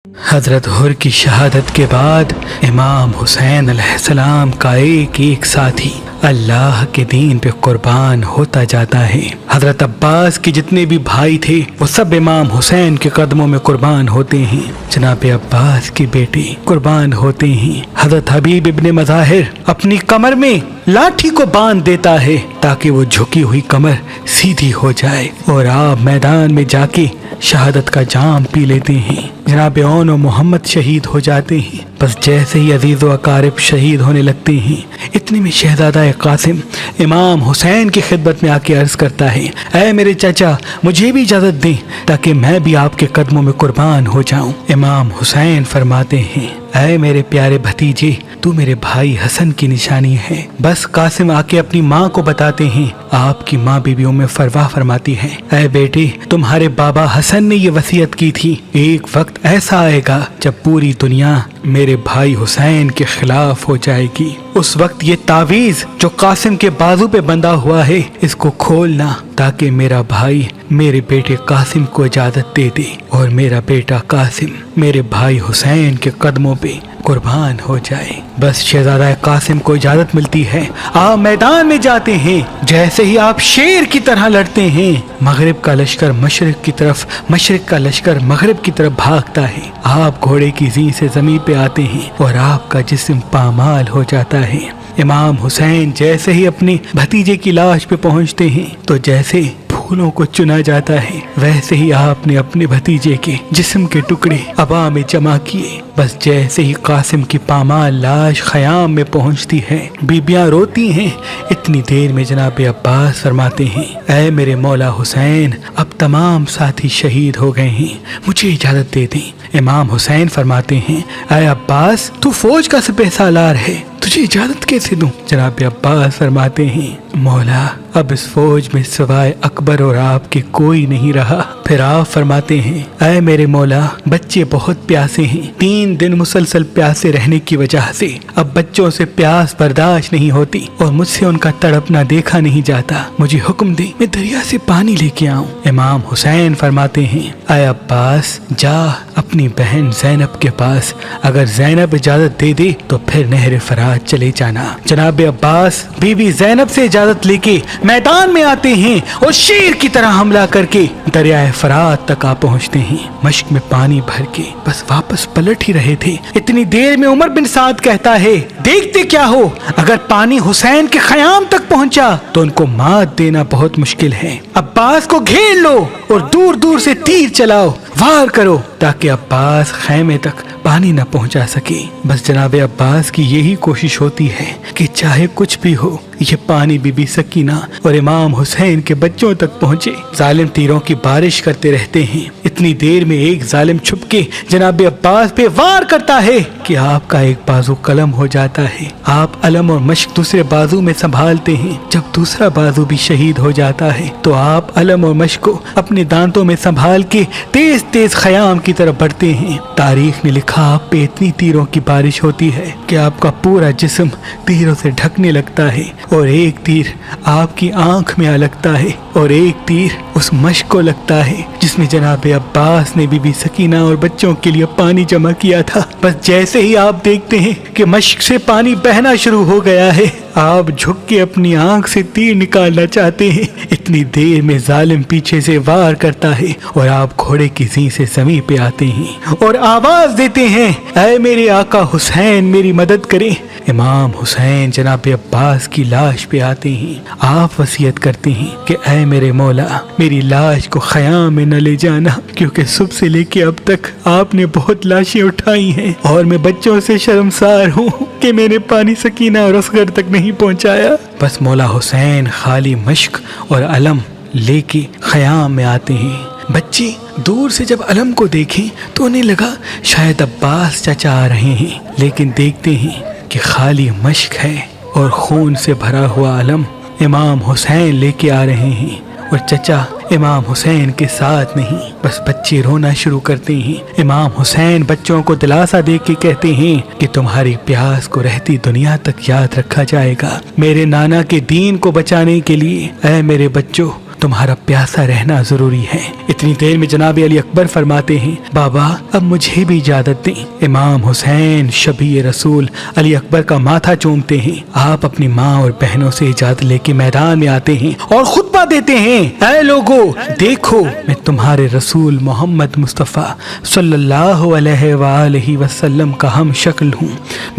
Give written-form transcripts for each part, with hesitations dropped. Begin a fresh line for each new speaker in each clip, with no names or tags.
हज़रत हुर की शहादत के बाद इमाम हुसैन अलैहिस्सलाम का एक एक साथी अल्लाह के दीन पे कुर्बान होता जाता है। हज़रत अब्बास के जितने भी भाई थे वो सब इमाम हुसैन के कदमों में कुर्बान होते हैं। जनाब अब्बास के बेटे कुर्बान होते हैं। हज़रत हबीब इब्ने मज़ाहिर अपनी कमर में लाठी को बांध देता है ताकि वो झुकी हुई कमर सीधी हो जाए और आप मैदान में जाके शहादत का जाम पी लेते हैं। जनाब ओन और मोहम्मद शहीद हो जाते हैं। बस जैसे ही अजीज़ व अकारिब शहीद होने लगते हैं, इतने में शहजादा कासिम इमाम हुसैन की खिदमत में आके अर्ज करता है, ऐ मेरे चाचा मुझे भी इजाज़त दें ताकि मैं भी आपके कदमों में कुर्बान हो जाऊं। इमाम हुसैन फरमाते हैं, ऐ मेरे प्यारे भतीजे तू मेरे भाई हसन की निशानी है। बस कासिम आके अपनी माँ को बताते हैं। आपकी माँ बीबी उम्मे फरवा फरमाती है, ऐ बेटे तुम्हारे बाबा हसन ने ये वसीयत की थी, एक वक्त ऐसा आएगा जब पूरी दुनिया मेरे भाई हुसैन के खिलाफ हो जाएगी। उस वक्त ये तावीज जो कासिम के बाजू पे बंधा हुआ है इसको खोलना ताकि मेरा भाई मेरे बेटे कासिम को इजाजत दे दे और मेरा बेटा कासिम मेरे भाई हुसैन के कदमों पे कुर्बान हो जाए। बस शहजादा कासिम को इजाजत मिलती है। आप मैदान में जाते हैं। जैसे ही आप शेर की तरह लड़ते हैं, मगरिब का लश्कर मशरिक की तरफ, मशरिक का लश्कर मगरिब की तरफ भागता है। आप घोड़े की ज़ीं से ज़मीन पे आते हैं और आपका जिस्म पामाल हो जाता है। इमाम हुसैन जैसे ही अपने भतीजे की लाश पे पहुंचते हैं तो जैसे फूलों को चुना जाता है वैसे ही आपने अपने भतीजे के जिस्म के टुकड़े हवा में जमा किए। बस जैसे ही कासिम की पामाल लाश खयाम में पहुंचती है, बीबियां रोती हैं। इतनी देर में जनाब अब्बास फरमाते हैं, ऐ मेरे मौला हुसैन अब तमाम साथी शहीद हो गए हैं, मुझे इजाजत दे दें। इमाम हुसैन फरमाते हैं, ऐ अब्बास तू फौज का सिपहसालार है, तुझे इजाजत कैसे दूं? जनाब अब्बास फरमाते हैं, मौला अब इस फौज में सिवाय अकबर और आपके कोई नहीं रहा। फिर आप फरमाते हैं, ऐ मेरे मौला बच्चे बहुत प्यासे हैं, 3 दिन मुसलसल प्यासे रहने की वजह से अब बच्चों से प्यास बर्दाश्त नहीं होती और मुझसे उनका तड़पना देखा नहीं जाता। मुझे हुक्म दे मैं दरिया से पानी लेके आऊं। इमाम हुसैन फरमाते हैं, ऐ अब्बास जा अपनी बहन जैनब के पास, अगर जैनब इजाजत दे दे तो फिर नहर फरात चले जाना। जनाब अब्बास बीवी जैनब से इजाजत लेके मैदान में आते हैं और शेर की तरह हमला करके दरिया फरात तक आ पहुंचते हैं। मश्क में पानी भर के बस वापस पलट ही रहे थे। इतनी देर में उमर बिन साद कहता है, देखते क्या हो, अगर पानी हुसैन के खयाम तक पहुंचा तो उनको मात देना बहुत मुश्किल है। अब्बास को घेर लो और दूर दूर से तीर चलाओ, वार करो ताकि अब्बास खैमे तक पानी न पहुंचा सके। बस जनाब अब्बास की यही कोशिश होती है कि चाहे कुछ भी हो ये पानी बीबी सकीना और इमाम हुसैन के बच्चों तक पहुंचे। जालिम तीरों की बारिश करते रहते हैं। इतनी देर में एक जालिम छुप के जनाब अब्बास पे वार करता है कि आपका एक बाजू कलम हो जाता है। आप अलम और मश्क दूसरे बाजू में संभालते हैं। जब दूसरा बाजू भी शहीद हो जाता है तो आप अलम और मश्क को अपने दांतों में संभाल के तेज तेज खयाम की तरफ बढ़ते हैं। तारीख ने लिखा आप पे इतनी तीरों की बारिश होती है कि आपका पूरा जिस्म तीरों से ढकने लगता है और एक तीर आपकी आंख में आ लगता है और एक तीर उस मश्क को लगता है जिसमें जनाब अब्बास ने बीबी सकीना और बच्चों के लिए पानी जमा किया था। बस जैसे ही आप देखते हैं कि मश्क से पानी बहना शुरू हो गया है, आप झुक के अपनी आंख से तीर निकालना चाहते हैं। इतनी देर में जालिम पीछे से वार करता है और आप घोड़े की ज़ीं से ज़मीन पे आते हैं और आवाज देते हैं, ऐ मेरे आका हुसैन मेरी मदद करें। इमाम हुसैन जनाब अब्बास की लाश पे आते हैं। आप वसीयत करते हैं कि ऐ मेरे मौला मेरी लाश को खयाम में न ले जाना, क्योंकि सुबह से लेके अब तक आपने बहुत लाशें उठाई हैं और मैं बच्चों से शर्मसार हूँ कि मैंने पानी सकीना और असगर तक नहीं पहुँचाया। बस मौला हुसैन खाली मश्क और अलम लेके खयाम में आते हैं। बच्चे दूर से जब अलम को देखें तो उन्हें लगा शायद अब्बास चाचा आ रहे हैं, लेकिन देखते हैं कि खाली मश्क है और खून से भरा हुआ अलम इमाम हुसैन लेके आ रहे हैं और चचा इमाम हुसैन के साथ नहीं। बस बच्चे रोना शुरू करते हैं। इमाम हुसैन बच्चों को दिलासा दे के कहते हैं कि तुम्हारी प्यास को रहती दुनिया तक याद रखा जाएगा। मेरे नाना के दीन को बचाने के लिए ऐ मेरे बच्चों तुम्हारा प्यासा रहना जरूरी है। इतनी देर में जनाब अली अकबर फरमाते हैं, बाबा अब मुझे भी इजाजत दें। इमाम हुसैन शबी रसूल अली अकबर का माथा चूमते हैं। आप अपनी माँ और बहनों से इजाजत लेके मैदान में आते हैं और खुतबा देते हैं, ऐ लोगो देखो, मैं तुम्हारे रसूल मोहम्मद मुस्तफ़ा सल्लल्लाहु अलैहि वसल्लम का हम शक्ल हूँ।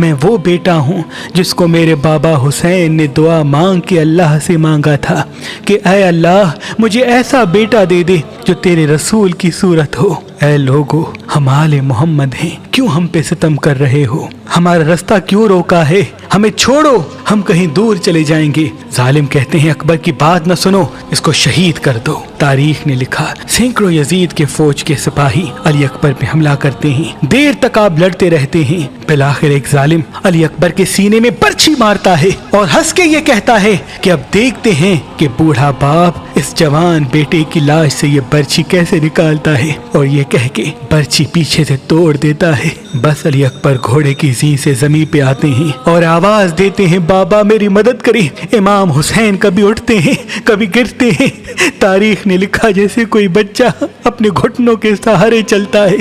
मैं वो बेटा हूँ जिसको मेरे बाबा हुसैन ने दुआ मांग के अल्लाह से मांगा था कि ऐ अल्लाह मुझे ऐसा बेटा दे दे जो तेरे रसूल की सूरत हो। ऐ लोगो हम आले मोहम्मद हैं, क्यों हम पे सितम कर रहे हो? हमारा रास्ता क्यों रोका है? हमें छोड़ो, हम कहीं दूर चले जाएंगे। जालिम कहते हैं, अकबर की बात न सुनो, इसको शहीद कर दो। तारीख ने लिखा, सैकड़ों यजीद के फौज के सिपाही अली अकबर पे हमला करते हैं। देर तक आप लड़ते रहते हैं। बिलाखिर एक जालिम अली अकबर के सीने में बर्छी मारता है और हंस के ये कहता है कि अब देखते हैं कि बूढ़ा बाप इस जवान बेटे की लाश से ये बर्छी कैसे निकालता है। और ये कह के बर्छी पीछे से तोड़ देता है। बस अली अकबर घोड़े की जीं से जमीन पे आते हैं और आवाज देते हैं, बाबा मेरी मदद करें। इमाम हुसैन कभी उठते हैं कभी गिरते हैं। तारीख ने लिखा, जैसे कोई बच्चा अपने घुटनों के सहारे चलता है,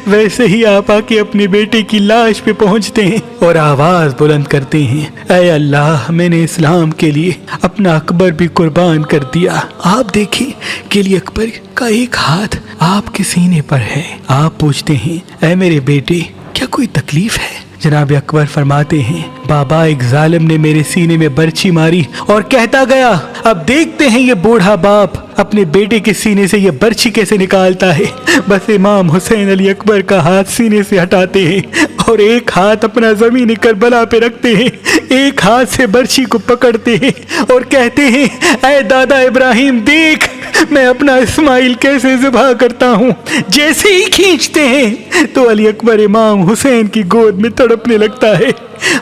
वैसे ही आप आके अपने बेटे की लाश पे पहुंचते हैं और आवाज बुलंद करते हैं, ऐ अल्लाह मैंने इस्लाम के लिए अपना अकबर भी कुर्बान कर दिया। आप देखिए कि अली अकबर का एक हाथ आपके सीने पर है। आप पूछते हैं, ऐ मेरे बेटे क्या कोई तकलीफ है? जनाब अकबर फरमाते हैं, बाबा एक जालिम ने मेरे सीने में बर्छी मारी और कहता गया, अब देखते हैं ये बूढ़ा बाप अपने बेटे के सीने से ये बर्छी कैसे निकालता है। बस इमाम हुसैन अली अकबर का हाथ सीने से हटाते हैं और एक हाथ अपना ज़मीन करबला पे रखते हैं, एक हाथ से बर्छी को पकड़ते हैं और कहते हैं, ऐ दादा इब्राहिम देख मैं अपना इस्माइल कैसे ज़िबा करता हूँ। जैसे ही खींचते हैं तो अली अकबर इमाम हुसैन की गोद में तड़पने लगता है।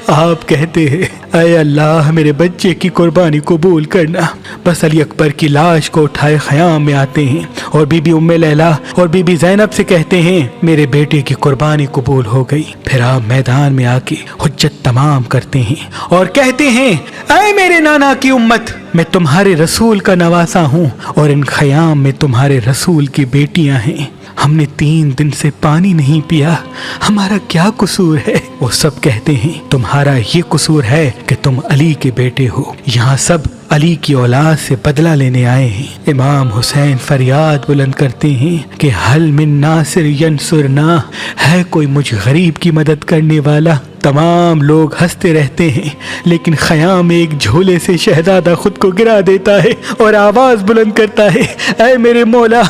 आप कहते हैं, ऐ अल्लाह मेरे बच्चे की कुर्बानी कबूल करना। बस अली अकबर की लाश को उठाए ख़याम में आते हैं और बीबी उम्मे लैला और बीबी ज़ैनब से कहते हैं, मेरे बेटे की कुर्बानी कबूल हो गई। फिर आप मैदान में आके हुज्जत तमाम करते हैं और कहते हैं, ऐ मेरे नाना की उम्मत मैं तुम्हारे रसूल का नवासा हूँ और इन ख़याम में तुम्हारे रसूल की बेटियाँ हैं। हमने 3 दिन से पानी नहीं पिया, हमारा क्या कसूर है? वो सब कहते हैं, तुम्हारा ये कसूर है कि तुम अली के बेटे हो। यहाँ सब अली की औलाद से बदला लेने आए हैं। इमाम हुसैन फरियाद बुलंद करते हैं कि हल मिन नासिर यंसुरना, है कोई मुझ गरीब की मदद करने वाला? तमाम लोग हंसते रहते हैं, लेकिन ख़याम में एक झोले से शहजादा खुद को गिरा देता है और आवाज बुलंद करता है, ऐ मेरे मौला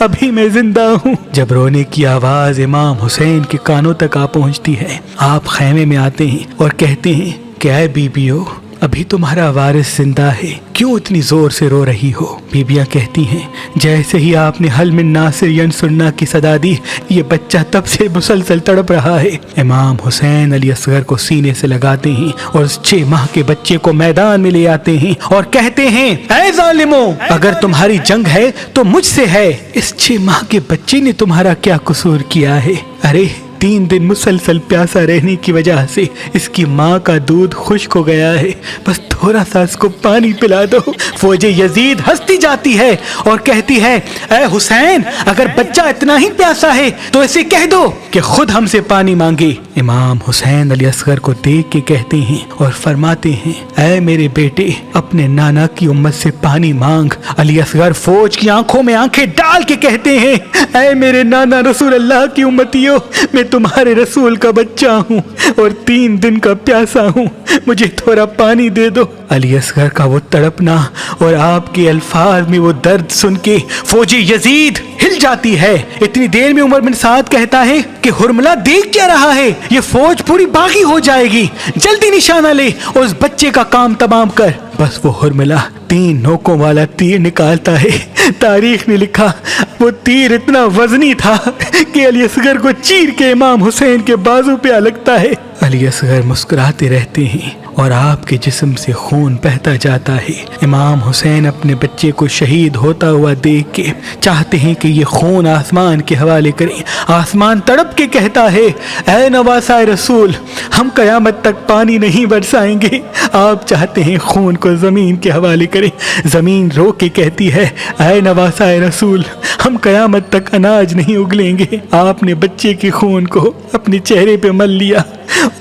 अभी मैं जिंदा हूँ। जब रोने की आवाज इमाम हुसैन के कानों तक आ पहुँचती है, आप खैमे में आते हैं और कहते हैं, क्या बीबियो अभी तुम्हारा वारिस जिंदा है, क्यों इतनी जोर से रो रही हो? बीबियां कहती हैं, जैसे ही आपने हल मिन नासिर यंसुरना की सदा दी, ये बच्चा तब से मुसलसल तड़प रहा है। इमाम हुसैन अली असगर को सीने से लगाते हैं और उस 6 माह के बच्चे को मैदान में ले आते हैं और कहते हैं, ऐ जालिमो अगर तुम्हारी जंग है तो मुझसे है। इस 6 माह के बच्चे ने तुम्हारा क्या कसूर किया है? अरे 3 दिन मुसलसल प्यासा रहने की वजह से इसकी माँ का दूध खुश्क हो गया है, बस थोड़ा सा इसको पानी पिला दो। फौजे यजीद हंसती जाती है और कहती है, ऐ हुसैन अगर बच्चा इतना ही प्यासा है तो इसे कह दो कि खुद हमसे पानी मांगे। इमाम हुसैन अली असगर को देख के कहते हैं और फरमाते हैं, ऐ मेरे बेटे अपने नाना की उम्मत से पानी मांग। अली असगर फौज की आंखों में आंखें डाल के कहते हैं, ऐ मेरे नाना रसूल अल्लाह की उम्मतियों, मैं तुम्हारे रसूल का बच्चा हूँ और 3 दिन का प्यासा हूँ, मुझे थोड़ा पानी दे दो। अली असगर का वो तड़पना और आपके अल्फाज में वो दर्द सुन के फौजी यजीद हिल जाती है। इतनी देर में उमर बिन साद कहता है कि हुरमला देख क्या रहा है, ये फौज पूरी बागी हो जाएगी, जल्दी निशाना ले और उस बच्चे का काम तमाम कर। बस वो हुरमला 3 नोकों वाला तीर निकालता है। तारीख ने लिखा, वो तीर इतना वजनी था कि अली असगर को चीर के इमाम हुसैन के बाजू पे आ लगता है। अली असगर मुस्कुराते रहते हैं और आपके जिस्म से खून बहता जाता है। इमाम हुसैन अपने बच्चे को शहीद होता हुआ देख के चाहते हैं कि ये खून आसमान के हवाले करें। आसमान तड़प के कहता है, ऐ नवासा रसूल, हम कयामत तक पानी नहीं बरसाएंगे। आप चाहते हैं खून को ज़मीन के हवाले करें। ज़मीन रो के कहती है, ऐ नवासा रसूल, हम कयामत तक अनाज नहीं उगलेंगे। आपने बच्चे के खून को अपने चेहरे पे मल लिया।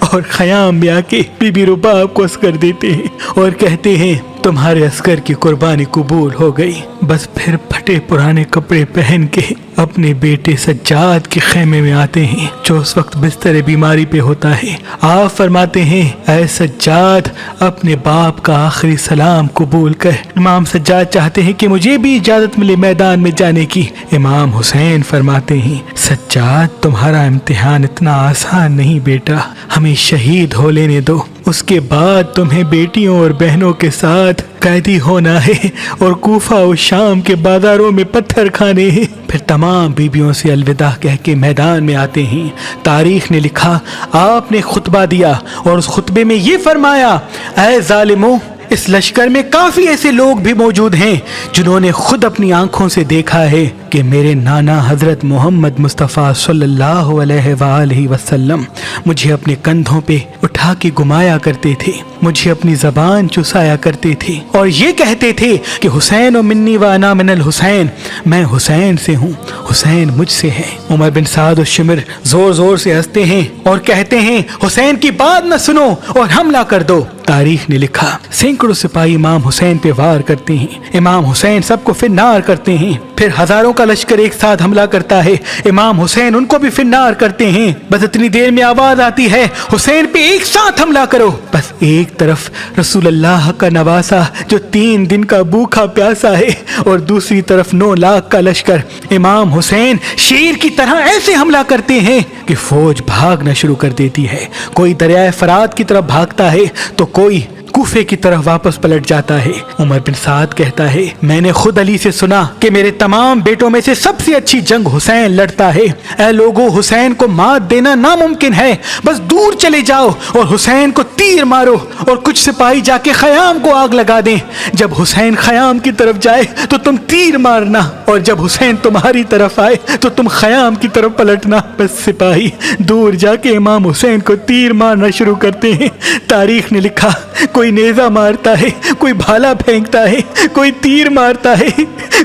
और ख़याम में आके बीबी रुबाब को अस्कर देते हैं और कहते हैं, तुम्हारे अस्कर की कुर्बानी कबूल हो गई। बस फिर फटे पुराने कपड़े पहन के अपने बेटे सज्जाद के खेमे में आते हैं, जो उस वक्त बिस्तर बीमारी पे होता है। आप फरमाते हैं, ऐ सज्जाद, अपने बाप का आखिरी सलाम कबूल कर। इमाम सज्जाद चाहते हैं कि मुझे भी इजाजत मिले मैदान में जाने की। इमाम हुसैन फरमाते हैं, सज्जाद, तुम्हारा इम्तिहान इतना आसान नहीं बेटा, हमें शहीद हो लेने दो, उसके बाद तुम्हें बेटियों और बहनों के साथ कैदी होना है और कूफा और शाम के बाजारों में पत्थर खाने हैं। फिर तमाम बीबियों से अलविदा कह के मैदान में आते हैं। तारीख ने लिखा, आपने खुतबा दिया और उस खुतबे में ये फरमाया, ऐ जालिमों, इस लश्कर में काफी ऐसे लोग भी मौजूद हैं जिन्होंने खुद अपनी आंखों से देखा है कि मेरे नाना हजरत मोहम्मद मुस्तफ़ा सल्लल्लाहु अलैहि वसल्लम मुझे अपने कंधों पे उठा के घुमाया करते थे, मुझे अपनी ज़बान चुसाया करते थे और ये कहते थे कि हुसैन व मिन्नी व अना मिनल हुसैन, मैं हुसैन से हूँ, हुसैन मुझसे है। उमर बिन साद शिमर जोर जोर से हंसते हैं और कहते हैं, हुसैन की बात न सुनो और हमला कर दो। तारीख ने लिखा, सैकड़ों सिपाही इमाम हुसैन पे वार करते हैं। इमाम हुसैन सबको फिन्नार करते हैं। फिर हजारों का लश्कर एक साथ हमला करता है। इमाम हुसैन उनको भी फिन्नार करते हैं। बस इतनी देर में आवाज आती है, हुसैन पे एक साथ हमला करो। बस एक तरफ रसूलुल्लाह का नवासा जो 3 दिन का भूखा प्यासा है और दूसरी तरफ 9 लाख का लश्कर। इमाम हुसैन शेर की तरह ऐसे हमला करते हैं कि फौज भागना शुरू कर देती है। कोई दरियाए फरात की तरफ भागता है तो कोई कूफे की तरफ वापस पलट जाता है। उमर बिन साद कहता है, मैंने खुद अली से सुना कि मेरे तमाम बेटों में से सबसे अच्छी जंग हुसैन लड़ता है। ऐ लोगों, हुसैन को मात देना नामुमकिन है, बस दूर चले जाओ और हुसैन को तीर मारो और कुछ सिपाही जाके ख़याम को आग लगा दें। जब हुसैन ख़याम की तरफ जाए तो तुम तीर मारना और जब हुसैन तुम्हारी तरफ आए तो तुम ख़याम की तरफ पलटना। बस सिपाही दूर जाके इमाम हुसैन को तीर मारना शुरू करते हैं। तारीख ने लिखा, कोई नेजा मारता है, कोई भाला फेंकता है, कोई तीर मारता है,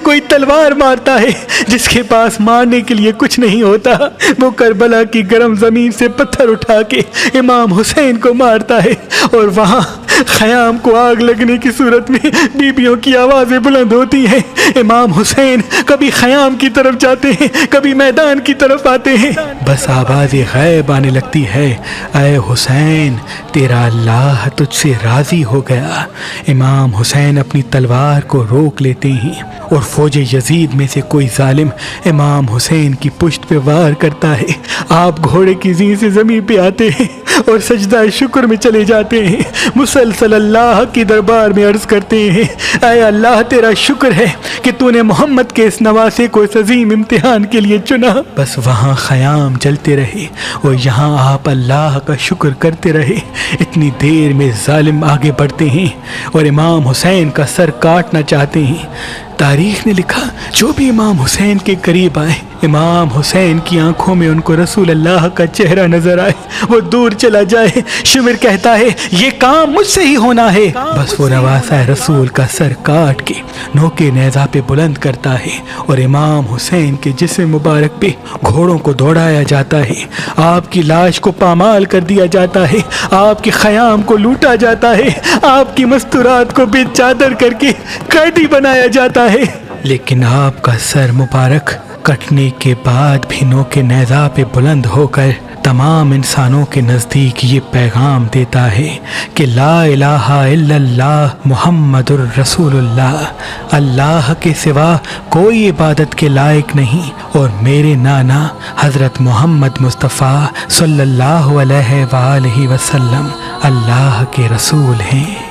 कोई तलवार मारता है। जिसके पास मारने के लिए कुछ नहीं होता वो करबला की गर्म जमीन से पत्थर उठा के इमाम हुसैन को मारता है और वहाँ ख़याम को आग लगने की सूरत में बीबियों की आवाज़ें बुलंद होती हैं। इमाम हुसैन कभी ख़याम की तरफ जाते हैं, कभी मैदान की तरफ आते हैं। बस आवाज़ें गैब आने लगती है, ऐ हुसैन, तेरा अल्लाह तुझसे राज़ी हो गया। इमाम हुसैन अपनी तलवार को रोक लेते हैं और फौज यजीद में से कोई जालिम इमाम हुसैन की पुश्त पे वार करता है। आप घोड़े की ज़ीं से ज़मीन पे आते हैं और सजदा शुक्र में चले जाते हैं। मुसलसल अल्लाह की दरबार में अर्ज करते हैं, ऐ अल्लाह, तेरा शुक्र है कि तूने मोहम्मद के इस नवासे को इस अजीम इम्तिहान के लिए चुना। बस वहाँ ख़याम जलते रहे और यहाँ आप अल्लाह का शुक्र करते रहे। इतनी देर में जालिम आगे बढ़ते हैं और इमाम हुसैन का सर काटना चाहते हैं। तारीख ने लिखा, जो भी इमाम हुसैन के करीब आए, इमाम हुसैन की आंखों में उनको रसूल अल्लाह का चेहरा नजर आए, वो दूर चला जाए। शिमिर कहता है, ये काम मुझसे ही होना है। बस वो नवासा रसूल का सर काट के नोके नेज़ा पे बुलंद करता है और इमाम हुसैन के जिस्म मुबारक पे घोड़ों को दौड़ाया जाता है। आपकी लाश को पामाल कर दिया जाता है, आपके ख़याम को लूटा जाता है, आपकी मस्तूरात को बेचादर करके कैदी बनाया जाता है। लेकिन आपका सर मुबारक कटने के बाद भी नोके नेज़ा पे बुलंद होकर तमाम इंसानों के नज़दीक ये पैगाम देता है कि ला इलाहा इल्लल्लाह मुहम्मदुर रसूलुल्लाह, अल्लाह के सिवा कोई इबादत के लायक नहीं और मेरे नाना हज़रत मोहम्मद मुस्तफ़ा सल्लल्लाहु अलैहि वसल्लम अल्लाह के रसूल हैं।